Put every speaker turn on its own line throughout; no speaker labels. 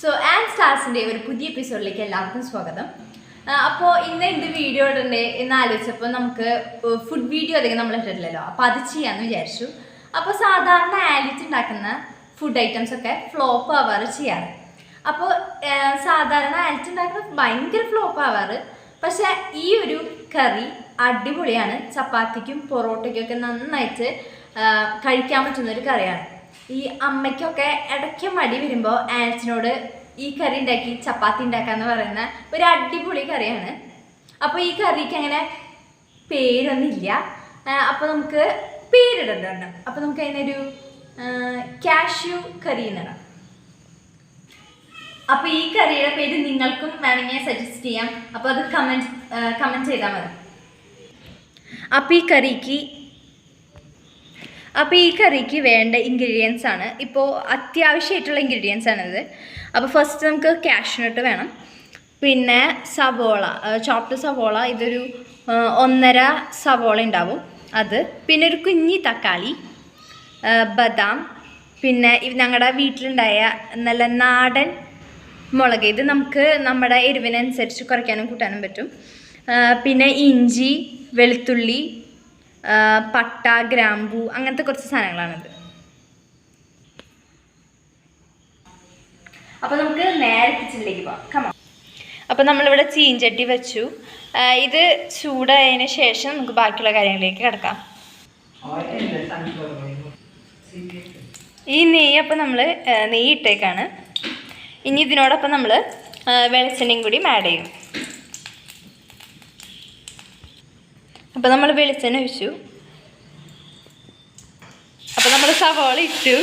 So and സ്റ്റാർസിൻ്റെ ഒരു പുതിയ എപ്പിസോഡിലേക്ക് എല്ലാവർക്കും സ്വാഗതം. അപ്പോൾ ഇന്ന് എന്ത് വീഡിയോ ഇടണ്ടേ എന്ന് ആലോചിച്ചപ്പോൾ നമുക്ക് ഫുഡ് വീഡിയോ അധികം നമ്മൾ ഇട്ടിട്ടില്ലല്ലോ, അപ്പോൾ അത് ചെയ്യാമെന്ന് വിചാരിച്ചു. അപ്പോൾ സാധാരണ ആലിറ്റ് ഉണ്ടാക്കുന്ന ഫുഡ് ഐറ്റംസ് ഒക്കെ ഫ്ലോപ്പ് ആവാറ് ചെയ്യാറ്. അപ്പോൾ സാധാരണ ആലിറ്റ് ഉണ്ടാക്കുന്ന ഭയങ്കര ഫ്ലോപ്പ് ആവാറ്. പക്ഷേ ഈ ഒരു കറി അടിപൊളിയാണ്. ചപ്പാത്തിക്കും പൊറോട്ടയ്ക്കും ഒക്കെ നന്നായിട്ട് കഴിക്കാൻ പറ്റുന്നൊരു കറിയാണ്. ഈ അമ്മയ്ക്കൊക്കെ ഇടയ്ക്ക് മടി വരുമ്പോൾ ആൻസിനോട് ഈ കറി ഉണ്ടാക്കി ചപ്പാത്തി ഉണ്ടാക്കാന്ന് പറയുന്ന ഒരു അടിപൊളി കറിയാണ്. അപ്പോൾ ഈ കറിക്ക് അങ്ങനെ പേരൊന്നുമില്ല. അപ്പോൾ നമുക്ക് പേരിടണ്ട. അപ്പോൾ നമുക്ക് അതിനൊരു കാഷ്യൂ കറി എന്നിടാം. അപ്പോൾ ഈ കറിയുടെ പേര് നിങ്ങൾക്കും വേണമെങ്കിൽ സജസ്റ്റ് ചെയ്യാം. അപ്പോൾ അത് കമൻറ്റ് ചെയ്താൽ മതി. അപ്പോൾ ഈ കറിക്ക് വേണ്ട ഇൻഗ്രീഡിയൻസ് ആണ്, ഇപ്പോൾ അത്യാവശ്യമായിട്ടുള്ള ഇൻഗ്രീഡിയൻസ് ആണിത്. അപ്പോൾ ഫസ്റ്റ് നമുക്ക് കാഷ്യൂനട്ട് വേണം, പിന്നെ സവോള, ചോപ്ഡ് സവോള, ഇതൊരു 1.5 സവോള ഉണ്ടാവും അത്, പിന്നെ ഒരു കുഞ്ഞി തക്കാളി, ബദാം, പിന്നെ ഞങ്ങളുടെ വീട്ടിലുണ്ടായ നല്ല നാടൻ മുളക്, ഇത് നമുക്ക് നമ്മുടെ എരിവിനനുസരിച്ച് കുറയ്ക്കാനും കൂട്ടാനും പറ്റും. പിന്നെ ഇഞ്ചി, വെളുത്തുള്ളി, പട്ട, ഗ്രാമ്പൂ, അങ്ങനത്തെ കുറച്ച് സാധനങ്ങളാണിത്. അപ്പോൾ നമുക്ക് നേരെ കിച്ചണിലേക്ക് പോകാം. കമോൺ. അപ്പോൾ നമ്മളിവിടെ ചീഞ്ചട്ടി വെച്ചു. ഇത് ചൂടായതിന് ശേഷം നമുക്ക് ബാക്കിയുള്ള കാര്യങ്ങളിലേക്ക് കിടക്കാം. ഈ നെയ്യ് അപ്പോൾ നമ്മൾ നെയ്യ് ഇട്ടേക്കാണ്. ഇനി ഇതിനോടൊപ്പം നമ്മൾ വെളിച്ചെണ്ണയും കൂടി ആഡ് ചെയ്യും. അപ്പോൾ നമ്മൾ വെളിച്ചെണ്ണ ഒഴിച്ചു. അപ്പോൾ നമ്മൾ സവോള ഇട്ടു.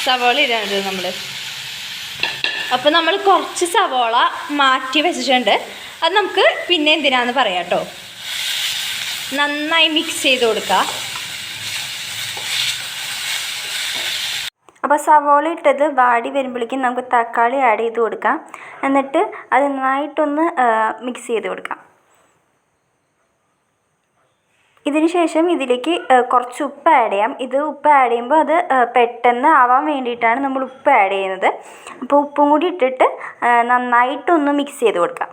സവോള ഇടാണ് നമ്മൾ. അപ്പോൾ നമ്മൾ കുറച്ച് സവോള മാറ്റി വെച്ചിട്ടുണ്ട്. അത് നമുക്ക് പിന്നെ എന്തിനാന്ന് പറയാം കേട്ടോ. നന്നായി മിക്സ് ചെയ്ത് കൊടുക്കുക.
അപ്പോൾ സവോള ഇട്ടത് വാടി വരുമ്പോഴേക്കും നമുക്ക് തക്കാളി ആഡ് ചെയ്ത് കൊടുക്കാം. എന്നിട്ട് അത് നന്നായിട്ടൊന്ന് മിക്സ് ചെയ്ത് കൊടുക്കാം. ഇതിന് ശേഷം ഇതിലേക്ക് കുറച്ച് ഉപ്പ് ആഡ് ചെയ്യാം. ഉപ്പ് ആഡ് ചെയ്യുമ്പോൾ അത് പെട്ടെന്ന് ആവാൻ വേണ്ടിയിട്ടാണ് നമ്മൾ ഉപ്പ് ആഡ് ചെയ്യുന്നത്. അപ്പോൾ ഉപ്പും കൂടി ഇട്ടിട്ട് നന്നായിട്ടൊന്ന് മിക്സ് ചെയ്ത് കൊടുക്കാം.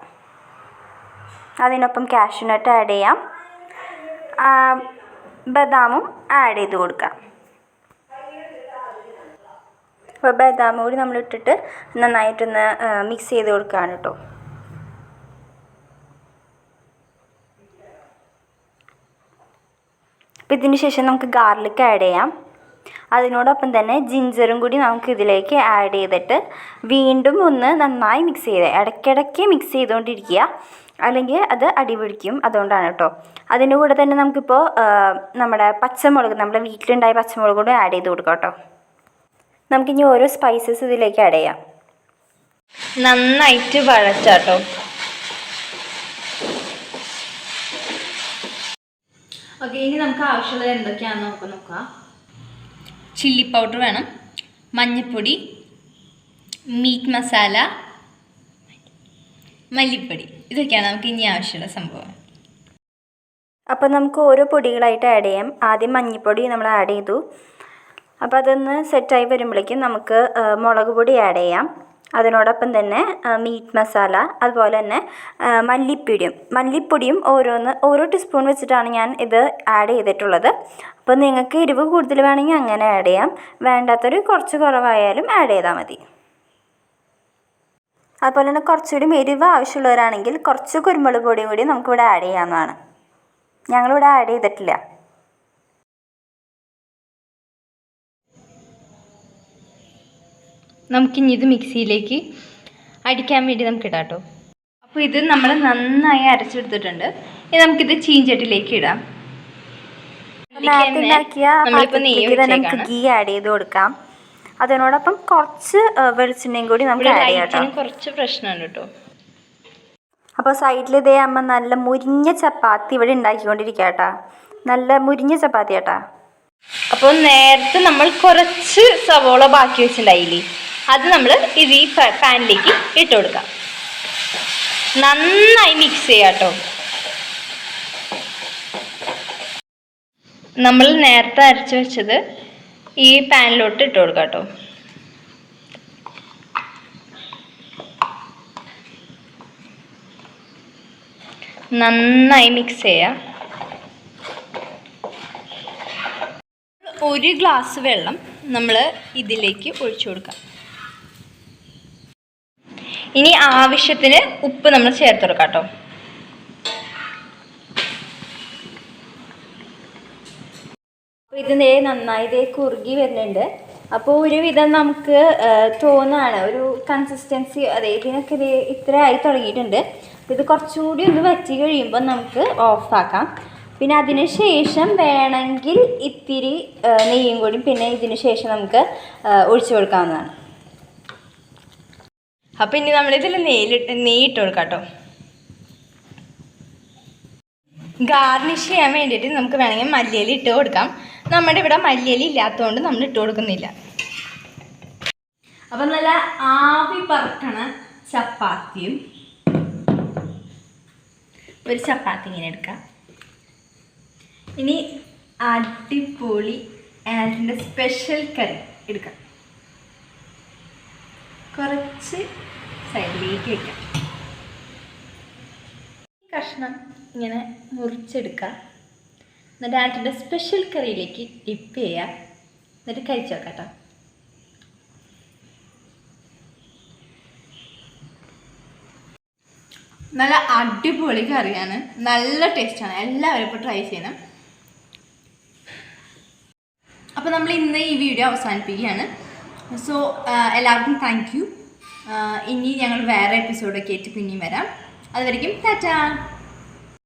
അതിനൊപ്പം കാഷ്യൂനട്ട് ആഡ് ചെയ്യാം, ബദാമും ആഡ് ചെയ്ത് കൊടുക്കാം. അപ്പോൾ ബദാം കൂടി നമ്മളിട്ടിട്ട് നന്നായിട്ടൊന്ന് മിക്സ് ചെയ്ത് കൊടുക്കുകയാണ് കേട്ടോ. അപ്പോൾ ഇതിന് ശേഷം നമുക്ക് ഗാർലിക് ആഡ് ചെയ്യാം. അതിനോടൊപ്പം തന്നെ ജിഞ്ചറും കൂടി നമുക്ക് ഇതിലേക്ക് ആഡ് ചെയ്തിട്ട് വീണ്ടും ഒന്ന് നന്നായി മിക്സ് ചെയ്ത് ഇടയ്ക്കിടയ്ക്ക് മിക്സ് ചെയ്തുകൊണ്ടിരിക്കുക, അല്ലെങ്കിൽ അത് അടിപിടിക്കും. അതുകൊണ്ടാണ് കേട്ടോ. അതിൻ്റെ കൂടെ തന്നെ നമുക്കിപ്പോൾ നമ്മുടെ പച്ചമുളക്, നമ്മുടെ വീട്ടിലുണ്ടായ പച്ചമുളക് കൂടി ആഡ് ചെയ്ത് കൊടുക്കാം കേട്ടോ. നമുക്കിനി ഓരോ സ്പൈസസ് ഇതിലേക്ക് ആഡ് ചെയ്യാം.
നന്നായിട്ട് വഴച്ചാട്ടോ. ഓക്കെ, ഇനി നമുക്ക് ആവശ്യമുള്ളത് എന്തൊക്കെയാണെന്ന് നോക്കാം. ചില്ലി പൗഡർ വേണം, മഞ്ഞൾപ്പൊടി, മീറ്റ് മസാല, മല്ലിപ്പൊടി, ഇതൊക്കെയാണ് നമുക്ക് ഇനി ആവശ്യമുള്ള സംഭവം.
അപ്പോൾ നമുക്ക് ഓരോ പൊടികളായിട്ട് ആഡ് ചെയ്യാം. ആദ്യം മഞ്ഞൾപ്പൊടി നമ്മൾ ആഡ് ചെയ്തു. അപ്പോൾ അതൊന്ന് സെറ്റായി വരുമ്പോഴേക്കും നമുക്ക് മുളക് പൊടി ആഡ് ചെയ്യാം. അതിനോടൊപ്പം തന്നെ മീറ്റ് മസാല, അതുപോലെ തന്നെ മല്ലിപ്പൊടിയും ഓരോ ടീസ്പൂൺ വെച്ചിട്ടാണ് ഞാൻ ഇത് ആഡ് ചെയ്തിട്ടുള്ളത്. അപ്പോൾ നിങ്ങൾക്ക് എരിവ് കൂടുതൽ വേണമെങ്കിൽ അങ്ങനെ ആഡ് ചെയ്യാം, വേണ്ടാത്തൊരു കുറച്ച് കുറവായാലും ആഡ് ചെയ്താൽ മതി. അതുപോലെ തന്നെ കുറച്ചുകൂടി എരിവ് ആവശ്യമുള്ളവരാണെങ്കിൽ കുറച്ച് കുരുമുളക് പൊടിയും കൂടി നമുക്കിവിടെ ആഡ് ചെയ്യാവുന്നതാണ്. ഞങ്ങളിവിടെ ആഡ് ചെയ്തിട്ടില്ല.
നമുക്കിനി ഇത് മിക്സിയിലേക്ക് അടിക്കാൻ വേണ്ടി നമുക്ക് ഇടാം കേട്ടോ. അപ്പോൾ ഇത് നമ്മൾ നന്നായി അരച്ചെടുത്തിട്ടുണ്ട്. ഇനി നമുക്കിത് ചീഞ്ചട്ടിയിലേക്ക് ഇടാം.
നമുക്ക് ഗീ ആഡ് ചെയ്ത് കൊടുക്കാം. അതിനോടൊപ്പം കുറച്ച് വെളിച്ചെണ്ണയും കൂടി നമുക്ക് ആഡ് ചെയ്യാം.
കുറച്ച് പ്രശ്നമുണ്ട് കേട്ടോ.
അപ്പോൾ സൈഡിൽ ഇതേ അമ്മ നല്ല മുരിഞ്ഞ ചപ്പാത്തി ഇവിടെ ഉണ്ടാക്കിക്കൊണ്ടിരിക്കുക കേട്ടോ. നല്ല മുരിഞ്ഞ ചപ്പാത്തി കേട്ടോ.
അപ്പോൾ നേരത്തെ നമ്മൾ കുറച്ച് സവോള ബാക്കി വെച്ചിട്ടുണ്ടായില്ലേ, അത് നമ്മൾ ഇത് ഈ പാനിലേക്ക് ഇട്ട് കൊടുക്കാം. നന്നായി മിക്സ് ചെയ്യാം കേട്ടോ. നമ്മൾ നേരത്തെ അരച്ച് വെച്ചത് ഈ പാനിലോട്ട് ഇട്ട് കൊടുക്കാം കേട്ടോ. നന്നായി മിക്സ് ചെയ്യാം. 1 ഗ്ലാസ് വെള്ളം നമ്മൾ ഇതിലേക്ക് ഒഴിച്ചു കൊടുക്കാം. ഇനി ആവശ്യത്തിന് ഉപ്പ് നമ്മൾ ചേർത്ത് കൊടുക്കാം കേട്ടോ.
ഇത് നന്നായി കുറുകി വരുന്നുണ്ട്. അപ്പോൾ ഒരുവിധം നമുക്ക് തോന്നാണ് ഒരു കൺസിസ്റ്റൻസി, അതെ ഇതിനൊക്കെ ഇത്ര ആയി തുടങ്ങിയിട്ടുണ്ട്. ഇത് കുറച്ചുകൂടി ഒന്ന് വറ്റി കഴിയുമ്പോൾ നമുക്ക് ഓഫാക്കാം. പിന്നെ അതിന് ശേഷം വേണമെങ്കിൽ ഇത്തിരി നെയ്യും കൂടി പിന്നെ ഇതിന് ശേഷം നമുക്ക് ഒഴിച്ചു കൊടുക്കാവുന്നതാണ്.
അപ്പം ഇനി നമ്മളിതിൽ നെയ്യിട്ട് കൊടുക്കാം കേട്ടോ. ഗാർണിഷ് ചെയ്യാൻ വേണ്ടിയിട്ട് നമുക്ക് വേണമെങ്കിൽ മല്ലിയില ഇട്ട് കൊടുക്കാം. നമ്മുടെ ഇവിടെ മല്ലിയില ഇല്ലാത്തതുകൊണ്ട് നമ്മൾ ഇട്ട് കൊടുക്കുന്നില്ല. അപ്പം നല്ല ആവി പറക്കണ ചപ്പാത്തിയും, ഒരു ചപ്പാത്തി ഇങ്ങനെ എടുക്കാം. ഇനി അടിപൊളി ആൻറ്റിൻ്റെ സ്പെഷ്യൽ കറി എടുക്കാം. കുറച്ച് സൈഡിലേക്ക് വയ്ക്കാം. കഷ്ണം ഇങ്ങനെ മുറിച്ചെടുക്കാം. എന്നിട്ട് ആൻറ്റിൻ്റെ സ്പെഷ്യൽ കറിയിലേക്ക് ഡിപ്പ് ചെയ്യുക. എന്നിട്ട് കഴിച്ചു നോക്കാം കേട്ടോ. നല്ല അടിപൊളി കറിയാണ്, നല്ല ടേസ്റ്റാണ്. എല്ലാവരും ഇപ്പോൾ ട്രൈ ചെയ്യണം. അപ്പോൾ നമ്മൾ ഇന്ന് ഈ വീഡിയോ അവസാനിപ്പിക്കുകയാണ്. സോ എല്ലാവർക്കും താങ്ക് യു. ഇനി ഞങ്ങൾ വേറെ എപ്പിസോഡൊക്കെ ആയിട്ട് പിന്നെയും വരാം. അതുവരെയും ടാറ്റാ.